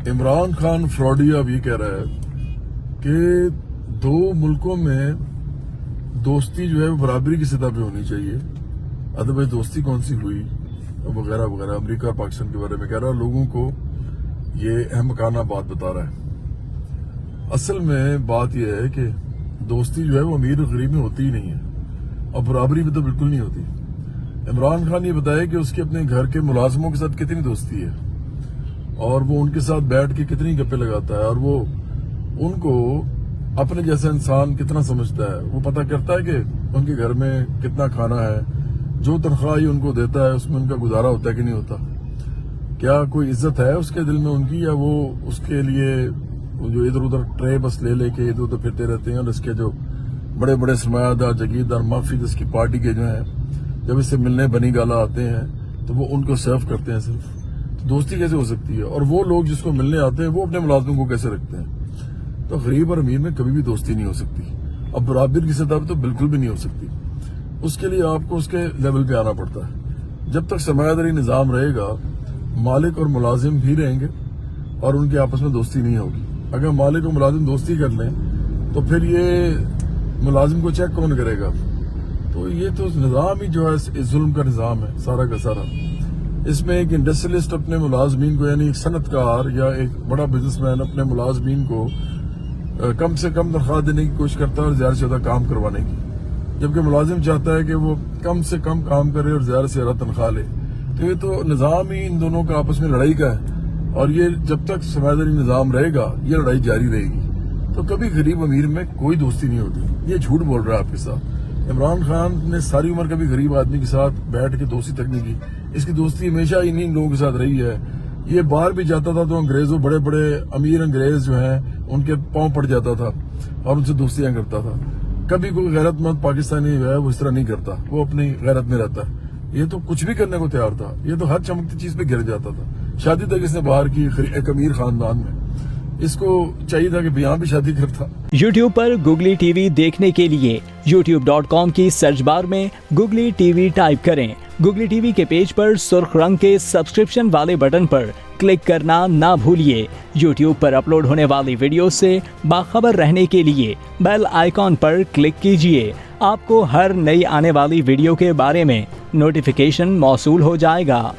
عمران خان فراڈی اب یہ کہہ رہا ہے کہ دو ملکوں میں دوستی جو ہے وہ برابری کی سطح پہ ہونی چاہیے. ادروائز دوستی کون سی ہوئی وغیرہ وغیرہ. امریکہ اور پاکستان کے بارے میں کہہ رہا ہے. لوگوں کو یہ احمقانہ بات بتا رہا ہے. اصل میں بات یہ ہے کہ دوستی جو ہے وہ امیر اور غریب میں ہوتی ہی نہیں ہے, اور برابری میں تو بالکل نہیں ہوتی. عمران خان یہ بتایا کہ اس کے اپنے گھر کے ملازموں کے ساتھ کتنی دوستی ہے, اور وہ ان کے ساتھ بیٹھ کے کتنی گپیں لگاتا ہے, اور وہ ان کو اپنے جیسا انسان کتنا سمجھتا ہے. وہ پتہ کرتا ہے کہ ان کے گھر میں کتنا کھانا ہے, جو تنخواہ ان کو دیتا ہے اس میں ان کا گزارا ہوتا ہے کہ نہیں ہوتا, کیا کوئی عزت ہے اس کے دل میں ان کی, یا وہ اس کے لیے جو ادھر ادھر ٹرے بس لے لے کے ادھر ادھر پھرتے رہتے ہیں. اور اس کے جو بڑے بڑے سرمایہ دار جگیردار مافی اس کی پارٹی کے جو ہیں جب اس سے ملنے بنی گالا آتے ہیں تو وہ ان کو سرو کرتے ہیں صرف. دوستی کیسے ہو سکتی ہے؟ اور وہ لوگ جس کو ملنے آتے ہیں وہ اپنے ملازموں کو کیسے رکھتے ہیں؟ تو غریب اور امیر میں کبھی بھی دوستی نہیں ہو سکتی, اب برابر کی سطح پہ تو بالکل بھی نہیں ہو سکتی. اس کے لیے آپ کو اس کے لیول پہ آنا پڑتا ہے. جب تک سرمایہ داری نظام رہے گا مالک اور ملازم بھی رہیں گے اور ان کے آپس میں دوستی نہیں ہوگی. اگر مالک اور ملازم دوستی کر لیں تو پھر یہ ملازم کو چیک کون کرے گا؟ تو یہ تو نظام ہی جو ہے ظلم کا نظام ہے سارا کا سارا. اس میں ایک انڈسٹریلسٹ اپنے ملازمین کو, یعنی ایک صنعت کار یا ایک بڑا بزنس مین اپنے ملازمین کو کم سے کم تنخواہ دینے کی کوشش کرتا ہے اور زیادہ سے زیادہ کام کروانے کی, جبکہ ملازم چاہتا ہے کہ وہ کم سے کم کام کرے اور زیادہ سے زیادہ تنخواہ لے. تو یہ تو نظام ہی ان دونوں کا آپس میں لڑائی کا ہے, اور یہ جب تک سماجی نظام رہے گا یہ لڑائی جاری رہے گی. تو کبھی غریب امیر میں کوئی دوستی نہیں ہوتی. یہ جھوٹ بول رہا ہے آپ کے ساتھ. عمران خان نے ساری عمر کبھی غریب آدمی کے ساتھ بیٹھ کے دوستی تک نہیں کی. اس کی دوستی ہمیشہ انہیں لوگوں کے ساتھ رہی ہے. یہ باہر بھی جاتا تھا تو انگریزوں بڑے بڑے امیر انگریز جو ہیں ان کے پاؤں پڑ جاتا تھا اور ان سے دوستیاں کرتا تھا. کبھی کوئی غیرت مند پاکستانی جو ہے وہ اس طرح نہیں کرتا, وہ اپنی غیرت میں رہتا ہے. یہ تو کچھ بھی کرنے کو تیار تھا, یہ تو ہر چمکتی چیز پہ گر جاتا تھا. شادی تک اس نے باہر کی ایک امیر خاندان میں. اس کو چاہیے تھا کہ یہاں بھی شادی کرتا. یوٹیوب پر گوگلی ٹی وی دیکھنے کے لیے youtube.com کی سرچ بار میں گوگلی ٹی وی ٹائپ کریں. گوگلی ٹی وی کے پیج پر سرخ رنگ کے سبسکرپشن والے بٹن پر کلک کرنا نہ بھولیے. یوٹیوب پر اپلوڈ ہونے والی ویڈیو سے باخبر رہنے کے لیے بیل آئیکن پر کلک کیجیے. آپ کو ہر نئی آنے والی ویڈیو کے بارے میں نوٹیفیکیشن موصول ہو جائے گا.